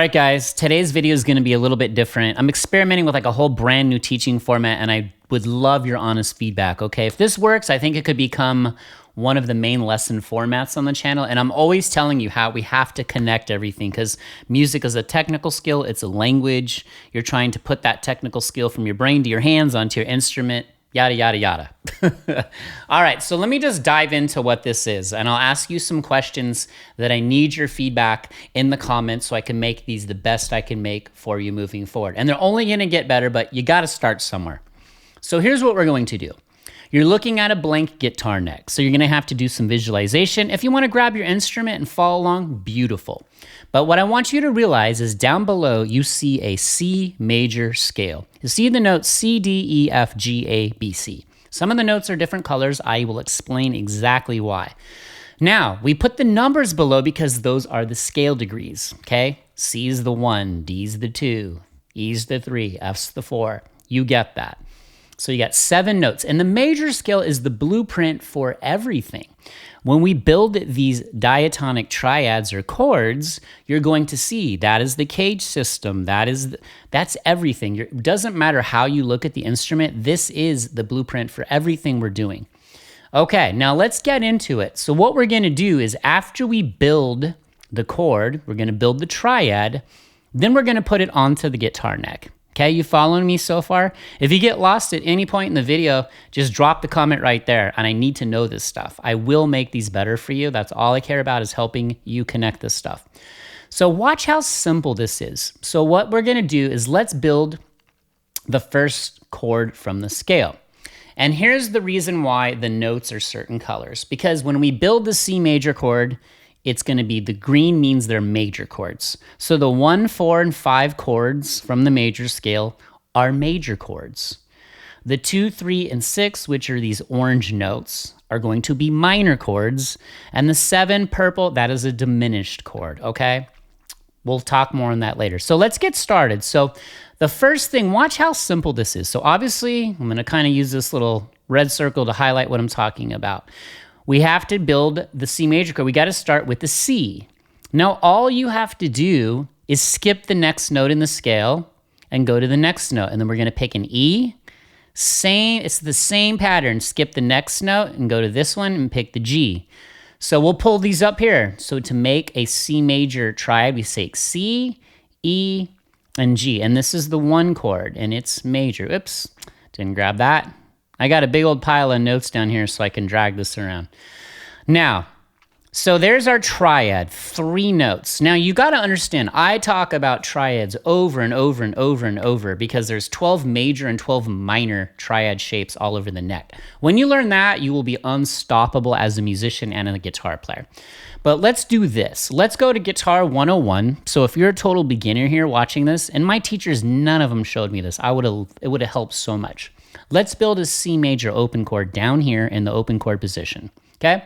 right, guys, today's video is going to be a little bit different. I'm experimenting with like a whole brand new teaching format, and I would love your honest feedback, okay? If this works, I think it could become one of the main lesson formats on the channel, and I'm always telling you how we have to connect everything because music is a technical skill, it's a language. You're trying to put that technical skill from your brain to your hands onto your instrument, yada, yada, yada. All right, so let me just dive into what this is, and I'll ask you some questions that I need your feedback in the comments so I can make these the best I can make for you moving forward. And they're only gonna get better, but you gotta start somewhere. So here's what we're going to do. You're looking at a blank guitar neck, so you're gonna have to do some visualization. If you wanna grab your instrument and follow along, beautiful. But what I want you to realize is down below, you see a C major scale. You see the notes C, D, E, F, G, A, B, C. Some of the notes are different colors. I will explain exactly why. Now, we put the numbers below because those are the scale degrees, okay? C is the 1, D is the 2, E is the 3, F's the 4. You get that. So you got 7 notes, and the major scale is the blueprint for everything. When we build these diatonic triads or chords, you're going to see that is the cage system. That's everything. It doesn't matter how you look at the instrument. This is the blueprint for everything we're doing. Okay, now let's get into it. So what we're going to do is after we build the chord, we're going to build the triad, then we're going to put it onto the guitar neck. Okay, you following me so far? If you get lost at any point in the video, just drop the comment right there, and I need to know this stuff. I will make these better for you. That's all I care about is helping you connect this stuff. So watch how simple this is. So what we're gonna do is let's build the first chord from the scale. And here's the reason why the notes are certain colors. Because when we build the C major chord, it's going to be the green means they're major chords. So the 1, 4, and 5 chords from the major scale are major chords. The 2, 3, and 6, which are these orange notes, are going to be minor chords. And the 7, purple, that is a diminished chord, okay? We'll talk more on that later. So let's get started. So the first thing, watch how simple this is. So obviously, I'm going to kind of use this little red circle to highlight what I'm talking about. We have to build the C major chord. We got to start with the C. Now, all you have to do is skip the next note in the scale and go to the next note. And then we're going to pick an E. It's the same pattern. Skip the next note and go to this one and pick the G. So we'll pull these up here. So to make a C major triad, we say C, E, and G. And this is the 1 chord, and it's major. Oops, didn't grab that. I got a big old pile of notes down here so I can drag this around. Now, so there's our triad, 3 notes. Now you gotta understand, I talk about triads over and over and over and over because there's 12 major and 12 minor triad shapes all over the neck. When you learn that, you will be unstoppable as a musician and a guitar player. But let's do this. Let's go to Guitar 101. So if you're a total beginner here watching this, and my teachers, none of them showed me this, it would have helped so much. Let's build a C major open chord down here in the open chord position, okay?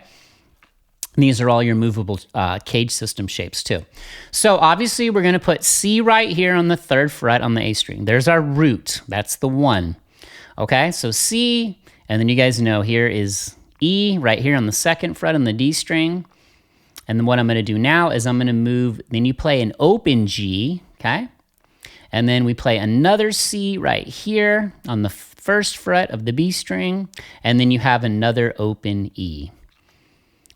These are all your movable cage system shapes too. So obviously we're gonna put C right here on the 3rd fret on the A string. There's our root, that's the 1, okay? So C, and then you guys know here is E right here on the 2nd fret on the D string. And then what I'm gonna do now is I'm gonna move, then you play an open G, okay? And then we play another C right here on the 1st fret of the B string, and then you have another open E.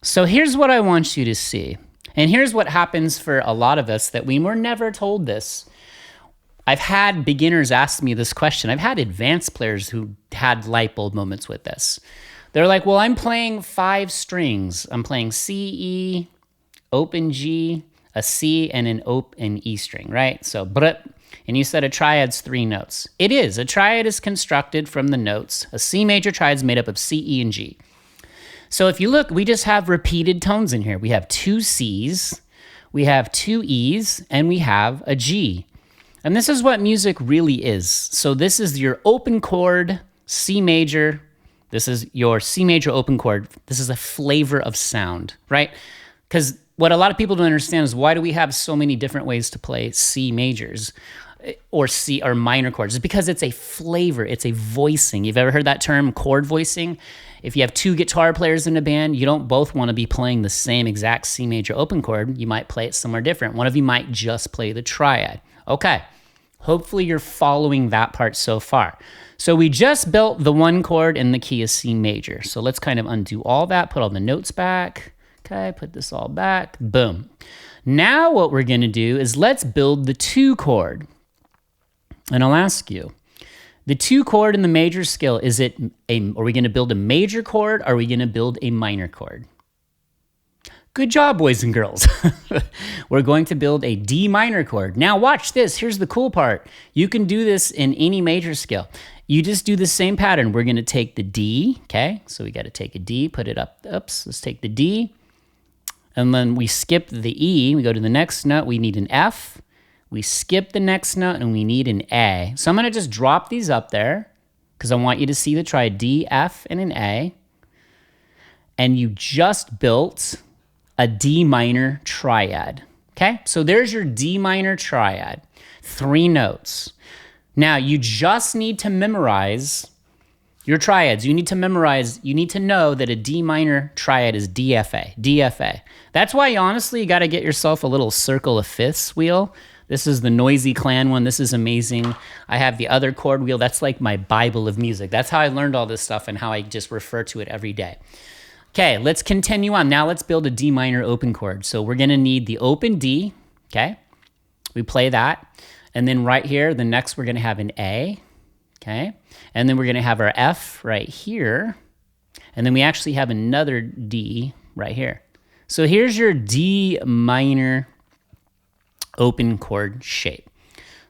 So here's what I want you to see. And here's what happens for a lot of us that we were never told this. I've had beginners ask me this question. I've had advanced players who had light bulb moments with this. They're like, well, I'm playing 5 strings. I'm playing C, E, open G, a C, and an open E string, right? So, and you said a triad's 3 notes. It is. A triad is constructed from the notes. A C major triad is made up of C, E, and G. So if you look, we just have repeated tones in here. We have 2 Cs, we have 2 Es, and we have a G. And this is what music really is. So this is your open chord, C major. This is your C major open chord. This is a flavor of sound, right? Because what a lot of people don't understand is why do we have so many different ways to play C majors? or C or minor chords, is because it's a flavor, it's a voicing. You've ever heard that term, chord voicing? If you have two guitar players in a band, you don't both want to be playing the same exact C major open chord. You might play it somewhere different. One of you might just play the triad. Okay, hopefully you're following that part so far. So we just built the one chord in the key of C major. So let's kind of undo all that, put all the notes back. Okay, put this all back, boom. Now what we're gonna do is let's build the two chord. And I'll ask you, the two chord in the major scale, are we gonna build a major chord? Or are we gonna build a minor chord? Good job, boys and girls. We're going to build a D minor chord. Now watch this, here's the cool part. You can do this in any major scale. You just do the same pattern. We're gonna take the D, okay? So we gotta take a D, put it up, oops, let's take the D. And then we skip the E, we go to the next note, we need an F. We skip the next note and we need an A. So I'm gonna just drop these up there because I want you to see the triad D, F, and an A. And you just built a D minor triad, okay? So there's your D minor triad, 3 notes. Now you just need to memorize your triads. You need to know that a D minor triad is DFA, DFA. That's why honestly, you gotta get yourself a little circle of fifths wheel. This is the Noisy Clan one. This is amazing. I have the other chord wheel. That's like my Bible of music. That's how I learned all this stuff and how I just refer to it every day. Okay, let's continue on. Now let's build a D minor open chord. So we're gonna need the open D, okay? We play that. And then right here, the next we're gonna have an A, okay? And then we're gonna have our F right here. And then we actually have another D right here. So here's your D minor open chord shape.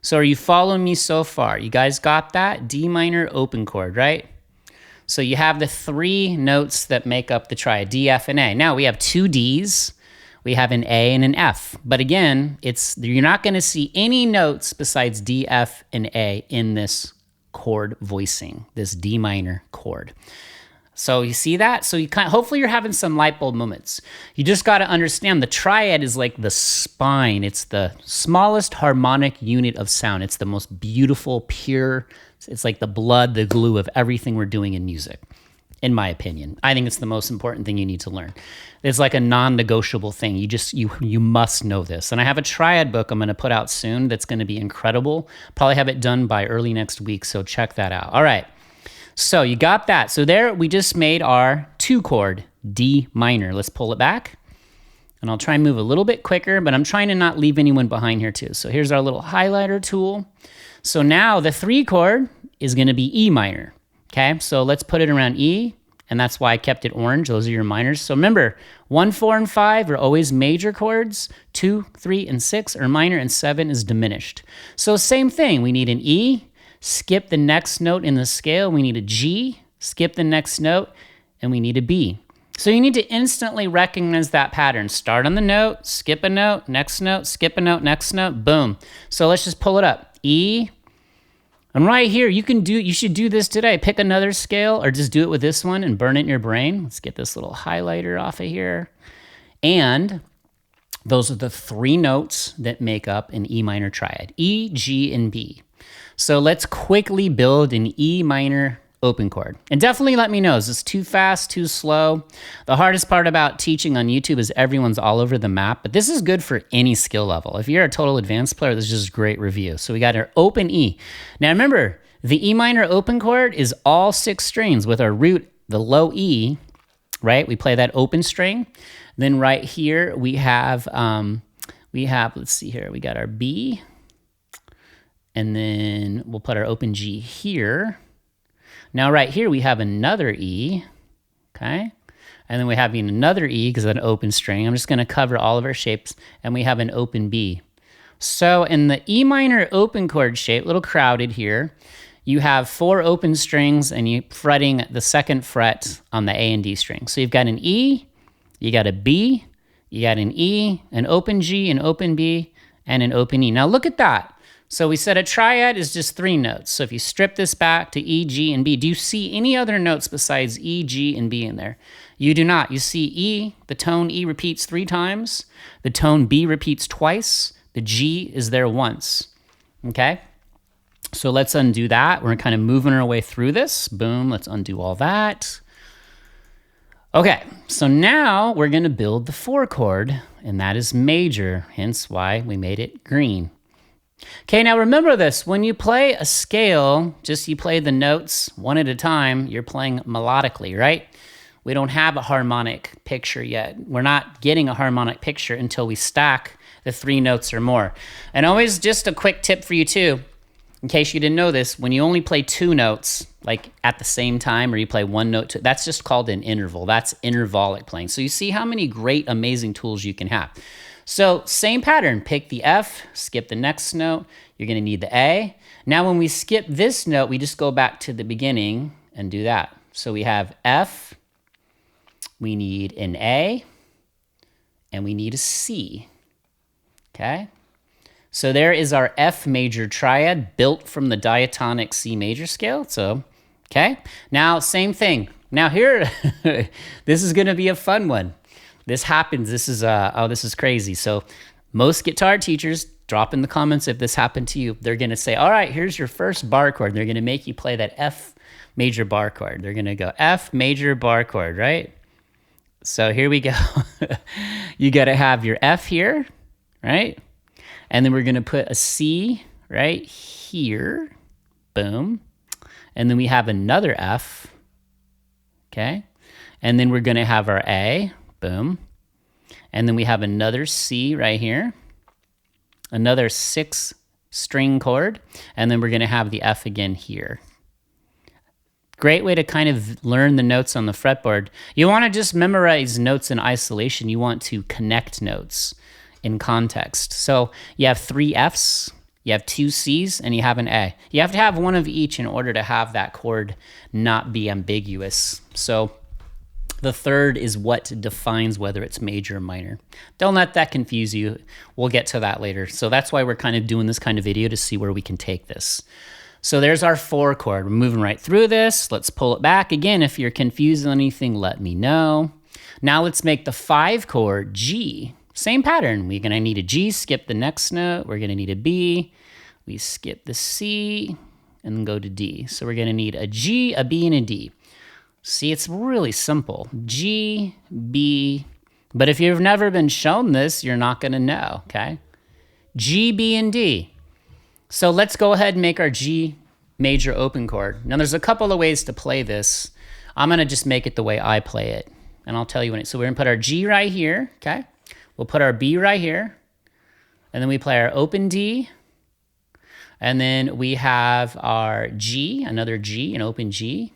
So are you following me so far? You guys got that? D minor open chord, right? So you have the 3 notes that make up the triad, D, F, and A. Now we have 2 Ds, we have an A and an F. But again, you're not gonna see any notes besides D, F, and A in this chord voicing, this D minor chord. So you see that? So hopefully you're having some light bulb moments. You just got to understand the triad is like the spine. It's the smallest harmonic unit of sound. It's the most beautiful, pure. It's like the blood, the glue of everything we're doing in music, in my opinion. I think it's the most important thing you need to learn. It's like a non-negotiable thing. You must know this. And I have a triad book I'm going to put out soon that's going to be incredible. Probably have it done by early next week, so check that out. All right. So you got that. So there we just made our 2 chord D minor. Let's pull it back. And I'll try and move a little bit quicker, but I'm trying to not leave anyone behind here too. So here's our little highlighter tool. So now the 3 chord is gonna be E minor, okay? So let's put it around E, and that's why I kept it orange. Those are your minors. So remember, 1, 4, and 5 are always major chords. 2, 3, and 6 are minor, and 7 is diminished. So same thing, we need an E, skip the next note in the scale, we need a G, skip the next note, and we need a B. So you need to instantly recognize that pattern. Start on the note, skip a note, skip a note, next note, boom. So let's just pull it up. E, and right here, you should do this today. Pick another scale or just do it with this one and burn it in your brain. Let's get this little highlighter off of here. And those are the 3 notes that make up an E minor triad, E, G, and B. So let's quickly build an E minor open chord. And definitely let me know, is this too fast, too slow? The hardest part about teaching on YouTube is everyone's all over the map, but this is good for any skill level. If you're a total advanced player, this is just great review. So we got our open E. Now remember, the E minor open chord is all 6 strings with our root, the low E, right? We play that open string. Then right here, we have, let's see here, we got our B, and then we'll put our open G here. Now right here we have another E, okay? And then we have another E because of an open string. I'm just gonna cover all of our shapes, and we have an open B. So in the E minor open chord shape, a little crowded here, you have 4 open strings and you fretting the 2nd fret on the A and D string. So you've got an E, you got a B, you got an E, an open G, an open B, and an open E. Now look at that. So we said a triad is just 3 notes. So if you strip this back to E, G, and B, do you see any other notes besides E, G, and B in there? You do not. You see E, the tone E repeats 3 times. The tone B repeats twice. The G is there once. Okay. So let's undo that. We're kind of moving our way through this. Boom, let's undo all that. Okay, so now we're gonna build the 4 chord, and that is major, hence why we made it green. Okay, now remember this, when you play a scale, just you play the notes one at a time, you're playing melodically, right? We don't have a harmonic picture yet. We're not getting a harmonic picture until we stack the 3 notes or more. And always just a quick tip for you too, in case you didn't know this, when you only play 2 notes, like at the same time, or you play 1 note, that's just called an interval. That's intervallic playing. So you see how many great, amazing tools you can have. So same pattern, pick the F, skip the next note. You're gonna need the A. Now when we skip this note, we just go back to the beginning and do that. So we have F, we need an A, and we need a C, okay? So there is our F major triad built from the diatonic C major scale. So, okay. Now, same thing. Now here, this is gonna be a fun one. This happens, this is crazy. So most guitar teachers, drop in the comments if this happened to you. They're gonna say, all right, here's your first bar chord. They're gonna make you play that F major bar chord. They're gonna go F major bar chord, right? So here we go. You gotta have your F here, right? And then we're gonna put a C right here, boom. And then we have another F, okay? And then we're gonna have our A, boom. And then we have another C right here, another 6-string chord, and then we're gonna have the F again here. Great way to kind of learn the notes on the fretboard. You wanna just memorize notes in isolation. You want to connect notes in context. So you have 3 Fs, you have 2 Cs, and you have an A. You have to have one of each in order to have that chord not be ambiguous. So the third is what defines whether it's major or minor. Don't let that confuse you. We'll get to that later. So that's why we're kind of doing this kind of video, to see where we can take this. So there's our 4 chord. We're moving right through this. Let's pull it back. Again, if you're confused on anything, let me know. Now let's make the 5 chord G. Same pattern. We're gonna need a G, skip the next note. We're gonna need a B. We skip the C and then go to D. So we're gonna need a G, a B, and a D. See, it's really simple. G, B, but if you've never been shown this, you're not gonna know, okay? G, B, and D. So let's go ahead and make our G major open chord. Now there's a couple of ways to play this. I'm gonna just make it the way I play it, and I'll tell you when so we're gonna put our G right here, okay? We'll put our B right here, and then we play our open D, and then we have our G, another G, an open G.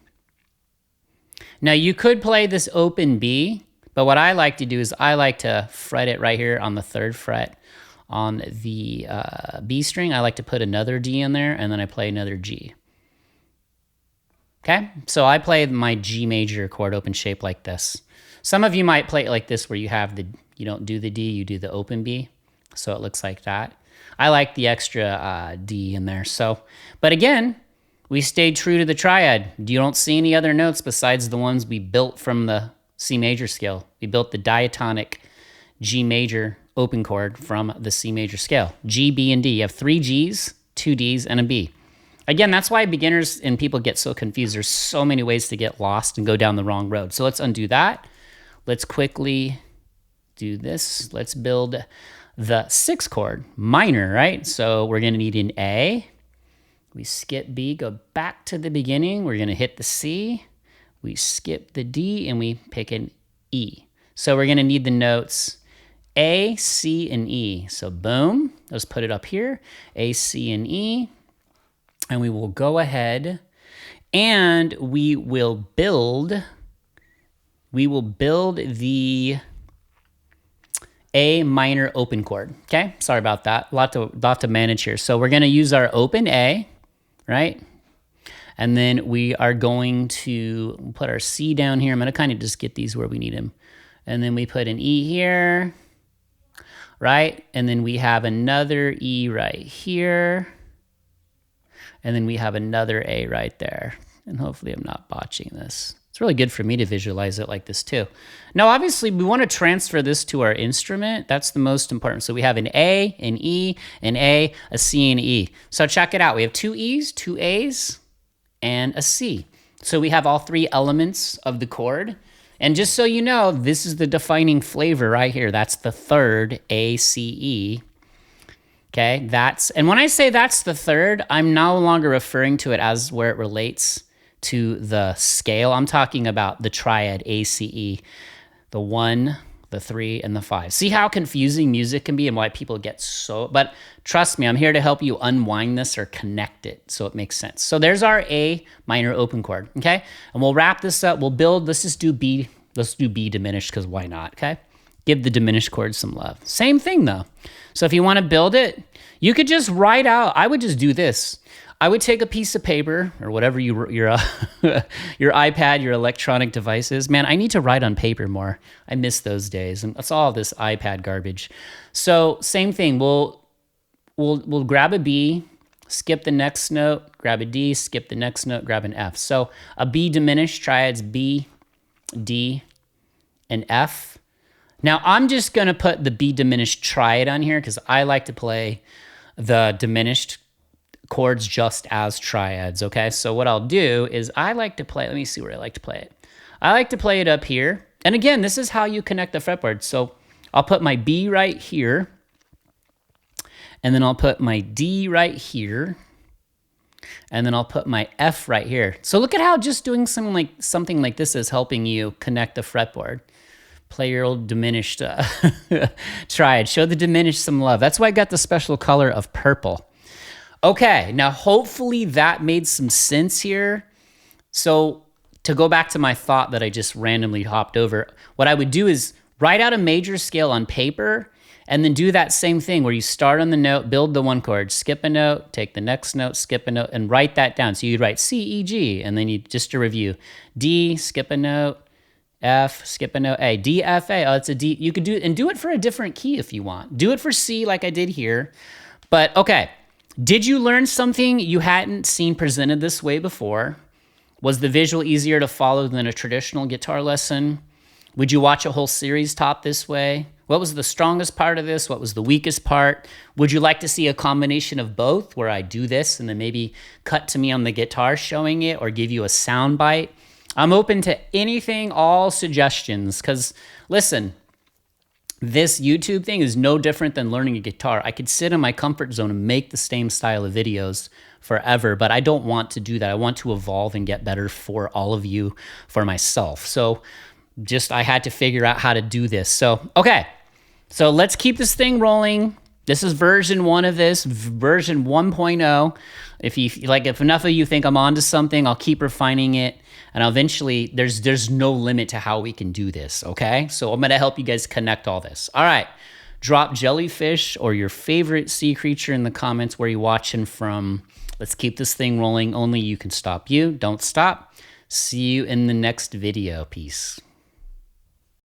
Now you could play this open B, but what I like to do is I like to fret it right here on the 3rd fret on the B string. I like to put another D in there, and then I play another G. Okay, so I play my G major chord open shape like this. Some of you might play it like this, where you have you don't do the D, you do the open B. So it looks like that. I like the extra D in there. So, but again, we stayed true to the triad. You don't see any other notes besides the ones we built from the C major scale. We built the diatonic G major open chord from the C major scale. G, B, and D. You have 3 Gs, 2 Ds, and a B. Again, that's why beginners and people get so confused. There's so many ways to get lost and go down the wrong road. So let's undo that. Let's quickly do this. Let's build the 6 chord, minor, right? So we're gonna need an A. We skip B, go back to the beginning. We're gonna hit the C. We skip the D, and we pick an E. So we're gonna need the notes A, C, and E. So boom, let's put it up here. A, C, and E. And we will go ahead and we will build the A minor open chord, okay? Sorry about that, a lot to manage here. So we're gonna use our open A, right? And then we are going to put our C down here. I'm gonna kind of just get these where we need them. And then we put an E here, right? And then we have another E right here. And then we have another A right there. And hopefully I'm not botching this. It's really good for me to visualize it like this too. Now, obviously, we want to transfer this to our instrument. That's the most important. So we have an A, an E, an A, a C, and E. So check it out. We have two E's, two A's, and a C. So we have all three elements of the chord. And just so you know, this is the defining flavor right here. That's the third, A, C, E. Okay, and when I say that's the third, I'm no longer referring to it as where it relates to the scale. I'm talking about the triad ACE, the 1, the 3, and the 5. See how confusing music can be and why people get so, but trust me, I'm here to help you unwind this or connect it so it makes sense. So there's our A minor open chord, okay? And we'll wrap this up, we'll build, let's do B diminished because why not, okay? Give the diminished chord some love. Same thing though. So if you want to build it, you could just write out, I would just do this. I would take a piece of paper or whatever your iPad, your electronic devices. Man, I need to write on paper more. I miss those days, and that's all this iPad garbage. So same thing. We'll grab a B, skip the next note, grab a D, skip the next note, grab an F. So a B diminished triads B, D, and F. Now I'm just gonna put the B diminished triad on here because I like to play the diminished chords just as triads, okay? So what I'll do is I like to play, let me see where I like to play it. I like to play it up here. And again, this is how you connect the fretboard. So I'll put my B right here, and then I'll put my D right here, and then I'll put my F right here. So look at how just doing something like this is helping you connect the fretboard. Play your old diminished triad. Show the diminished some love. That's why I got the special color of purple. Okay, now hopefully that made some sense here. So to go back to my thought that I just randomly hopped over, what I would do is write out a major scale on paper and then do that same thing where you start on the note, build the one chord, skip a note, take the next note, skip a note, and write that down. So you'd write C, E, G, and then you just to review, D, skip a note, F, skip a note, A, D, F, A. Oh, it's a D. You could do it for a different key if you want. Do it for C like I did here. But okay. Did you learn something you hadn't seen presented this way before? Was the visual easier to follow than a traditional guitar lesson? Would you watch a whole series taught this way? What was the strongest part of this? What was the weakest part? Would you like to see a combination of both where I do this and then maybe cut to me on the guitar showing it or give you a sound bite? I'm open to anything, all suggestions, because listen, this YouTube thing is no different than learning a guitar. I could sit in my comfort zone and make the same style of videos forever, but I don't want to do that. I want to evolve and get better for all of you, for myself. So I had to figure out how to do this. So, okay. So let's keep this thing rolling. This is version 1 of this, version 1.0. If enough of you think I'm onto something, I'll keep refining it. And eventually, there's no limit to how we can do this, okay? So I'm gonna help you guys connect all this. All right, drop jellyfish or your favorite sea creature in the comments where you're watching from. Let's keep this thing rolling. Only you can stop you. Don't stop. See you in the next video. Peace.